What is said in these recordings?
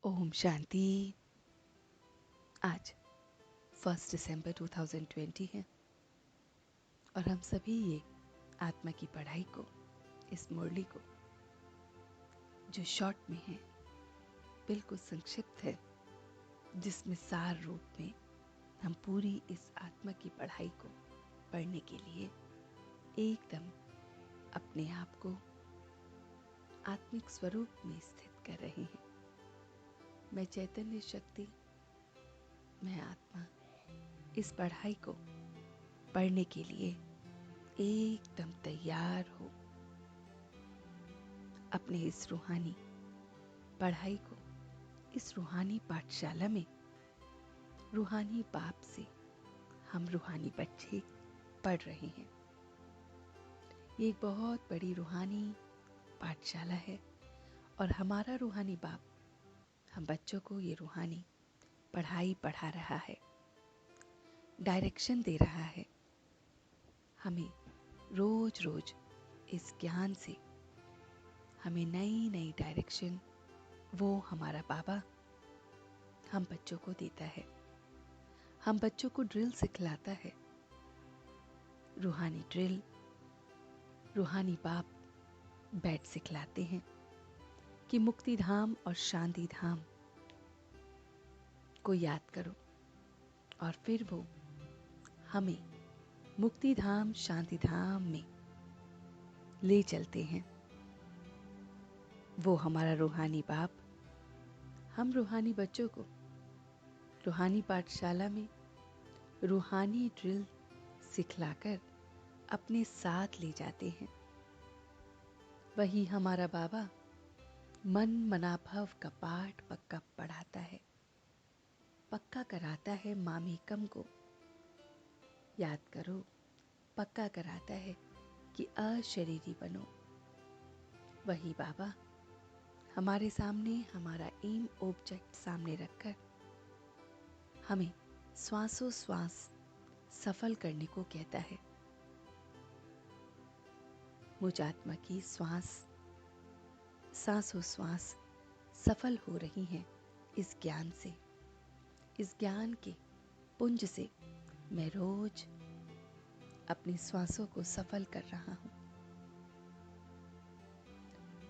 ओम शांति। आज 1 दिसंबर 2020 है और हम सभी ये आत्मा की पढ़ाई को, इस मुरली को जो शॉर्ट में है, बिल्कुल संक्षिप्त है, जिसमें सार रूप में हम पूरी इस आत्मा की पढ़ाई को पढ़ने के लिए एकदम अपने आप को आत्मिक स्वरूप में स्थित कर रहे हैं। मैं चैतन्य शक्ति, मैं आत्मा इस पढ़ाई को पढ़ने के लिए एकदम तैयार हो। अपने इस रूहानी पढ़ाई को, इस रूहानी पाठशाला में रूहानी बाप से हम रूहानी बच्चे पढ़ रहे हैं। ये एक बहुत बड़ी रूहानी पाठशाला है और हमारा रूहानी बाप हम बच्चों को ये रूहानी पढ़ाई पढ़ा रहा है, डायरेक्शन दे रहा है। हमें रोज रोज इस ज्ञान से हमें नई नई डायरेक्शन वो हमारा बाबा हम बच्चों को देता है। हम बच्चों को ड्रिल सिखलाता है, रूहानी ड्रिल। रूहानी बाप बैठ सिखलाते हैं कि मुक्ति धाम और शांति धाम को याद करो, और फिर वो हमें मुक्ति धाम शांति धाम में ले चलते हैं। वो हमारा रूहानी बाप हम रूहानी बच्चों को रूहानी पाठशाला में रूहानी ड्रिल सिखलाकर अपने साथ ले जाते हैं। वही हमारा बाबा मन मनाभव का पाठ पक्का पढ़ाता है, पक्का कराता है। मामेकम को याद करो, पक्का कराता है कि अशरीरी बनो। वही बाबा हमारे सामने हमारा एम ऑब्जेक्ट सामने रखकर हमें श्वासों श्वास सफल करने को कहता है। मुझ आत्मा की सांसों श्वास सफल हो रही हैं इस ज्ञान से, इस ज्ञान के पुंज से मैं रोज अपनी श्वासों को सफल कर रहा हूँ।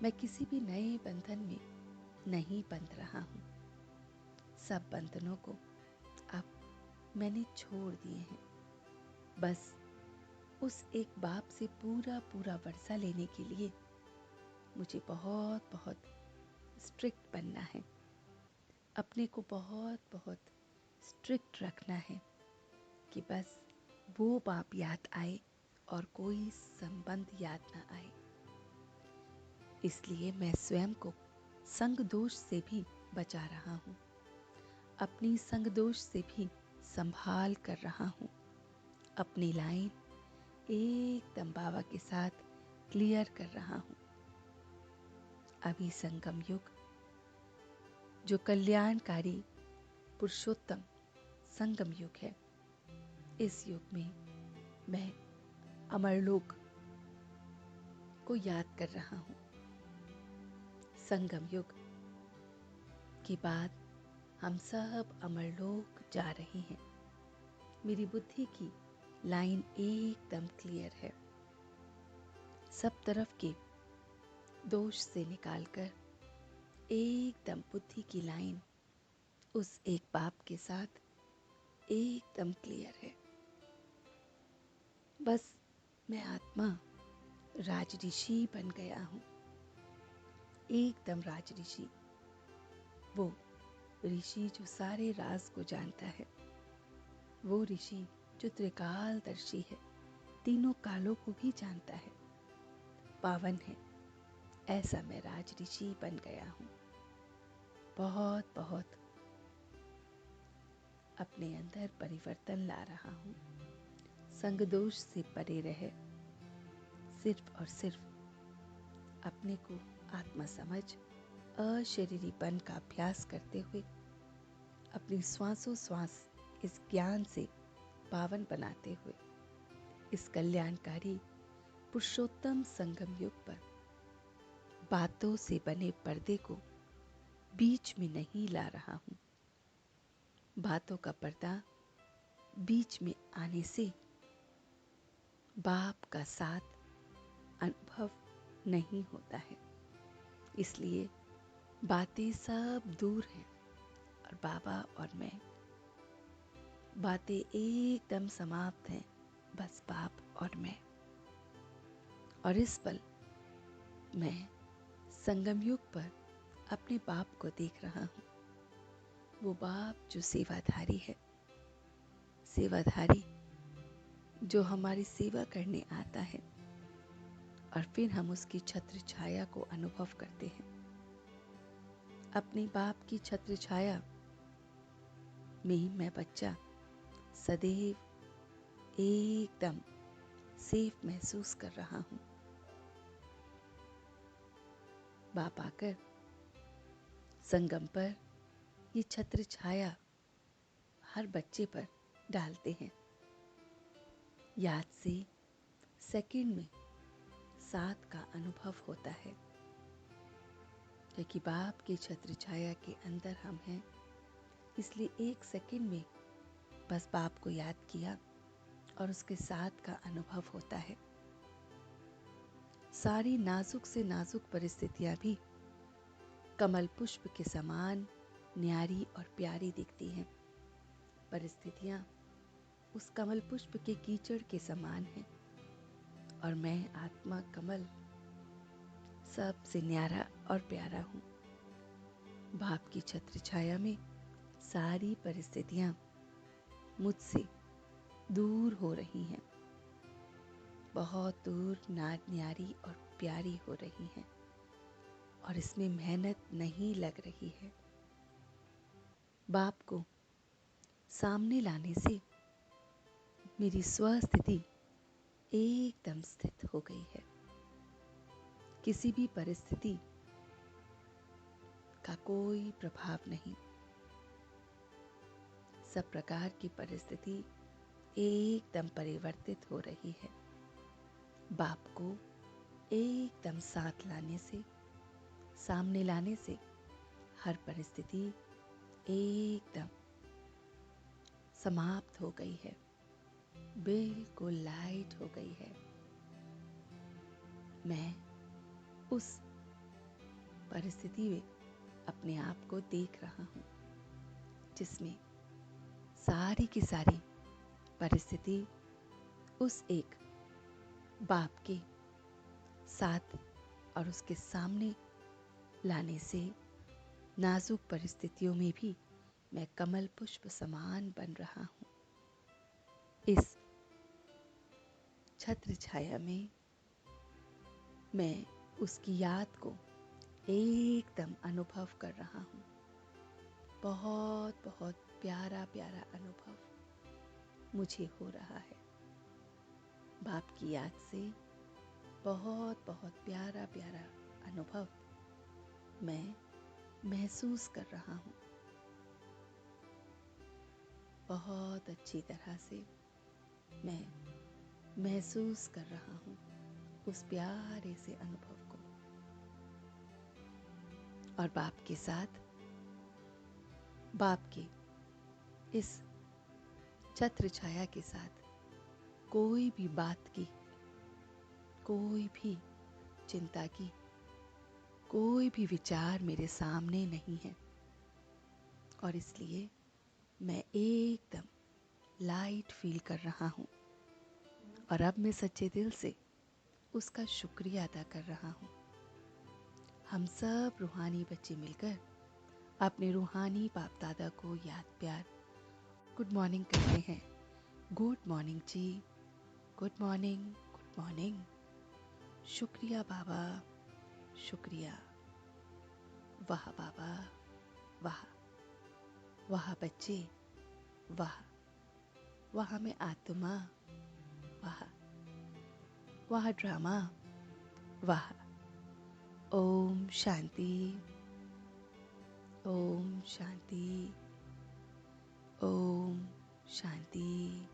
मैं किसी भी नए बंधन में नहीं बंध रहा हूँ। सब बंधनों को अब मैंने छोड़ दिए हैं। बस उस एक बाप से पूरा पूरा वर्षा लेने के लिए मुझे बहुत बहुत स्ट्रिक्ट बनना है। अपने को बहुत बहुत स्ट्रिक्ट रखना है कि बस वो बाप याद आए और कोई संबंध याद ना आए। इसलिए मैं स्वयं को संग दोष से भी बचा रहा हूँ, अपनी संग दोष से भी संभाल कर रहा हूँ। अपनी लाइन एकदम बाबा के साथ क्लियर कर रहा हूँ। अभी संगम युग जो कल्याणकारी पुरुषोत्तम संगम युग है, इस युग में मैं अमरलोक को याद कर रहा हूँ। संगम युग के बाद हम सब अमरलोक जा रहे हैं। मेरी बुद्धि की लाइन एकदम क्लियर है। सब तरफ के दोष से निकालकर एकदम बुद्धि की लाइन उस एक बाप के साथ एकदम क्लियर है। बस मैं आत्मा राज ऋषि बन गया हूँ, एकदम राज ऋषि। वो ऋषि जो सारे राज को जानता है, वो ऋषि जो त्रिकालदर्शी है, तीनों कालों को भी जानता है, पावन है। ऐसा मैं राज ऋषि बन गया हूँ। बहुत बहुत अपने अंदर परिवर्तन ला रहा हूँ। संग दोष से परे रहे, सिर्फ और सिर्फ अपने को आत्मा समझ अशरीरीपन का अभ्यास करते हुए अपनी श्वासों श्वास इस ज्ञान से पावन बनाते हुए इस कल्याणकारी पुरुषोत्तम संगम युग पर बातों से बने पर्दे को बीच में नहीं ला रहा हूँ। बातों का पर्दा बीच में आने से बाप का साथ अनुभव नहीं होता है, इसलिए बातें सब दूर हैं और बाबा और मैं, बातें एकदम समाप्त हैं, बस बाप और मैं। और इस पल मैं संगम युग पर अपने बाप को देख रहा हूँ, वो बाप जो सेवाधारी है, सेवाधारी जो हमारी सेवा करने आता है और फिर हम उसकी छत्र छाया को अनुभव करते हैं। अपने बाप की छत्र छाया में मैं बच्चा सदैव एकदम सेफ महसूस कर रहा हूँ। बाप आकर संगम पर ये छत्र छाया हर बच्चे पर डालते हैं। याद से सेकंड में साथ का अनुभव होता है, क्योंकि बाप की छत्र छाया के अंदर हम हैं, इसलिए एक सेकंड में बस बाप को याद किया और उसके साथ का अनुभव होता है। सारी नाजुक से नाजुक परिस्थितियां भी कमल पुष्प के समान न्यारी और प्यारी दिखती हैं। परिस्थितियां उस कमल पुष्प के कीचड़ के समान हैं और मैं आत्मा कमल सबसे न्यारा और प्यारा हूँ। बाप की छत्र छाया में सारी परिस्थितियां मुझसे दूर हो रही हैं, बहुत दूर न्यारी और प्यारी हो रही हैं और इसमें मेहनत नहीं लग रही है। बाप को सामने लाने से मेरी स्वस्थिति एकदम स्थित हो गई है। किसी भी परिस्थिति का कोई प्रभाव नहीं, सब प्रकार की परिस्थिति एकदम परिवर्तित हो रही है। बाप को एकदम साथ लाने से, सामने लाने से हर परिस्थिति एकदम समाप्त हो गई है, बिल्कुल लाइट हो गई है। मैं उस परिस्थिति में अपने आप को देख रहा हूँ, जिसमें सारी की सारी परिस्थिति उस एक बाप के साथ और उसके सामने लाने से नाजुक परिस्थितियों में भी मैं कमल पुष्प समान बन रहा हूँ। इस छत्र छाया में मैं उसकी याद को एकदम अनुभव कर रहा हूँ। बहुत बहुत प्यारा प्यारा अनुभव मुझे हो रहा है। बाप की याद से बहुत बहुत प्यारा प्यारा अनुभव मैं महसूस कर रहा हूँ। बहुत अच्छी तरह से मैं महसूस कर रहा हूँ उस प्यारे से अनुभव को। और बाप के साथ, बाप के इस छत्र छाया के साथ कोई भी बात की, कोई भी चिंता की, कोई भी विचार मेरे सामने नहीं है और इसलिए मैं एकदम लाइट फील कर रहा हूँ। और अब मैं सच्चे दिल से उसका शुक्रिया अदा कर रहा हूँ। हम सब रूहानी बच्चे मिलकर अपने रूहानी बाप दादा को याद प्यार गुड मॉर्निंग करते हैं। गुड मॉर्निंग जी, गुड मॉर्निंग, गुड मॉर्निंग। शुक्रिया बाबा, शुक्रिया। वाह बाबा, वाह वाह बच्चे, वाह वाह में आत्मा, वाह वाह ड्रामा, वाह। ओम शांति, ओम शांति, ओम शांति।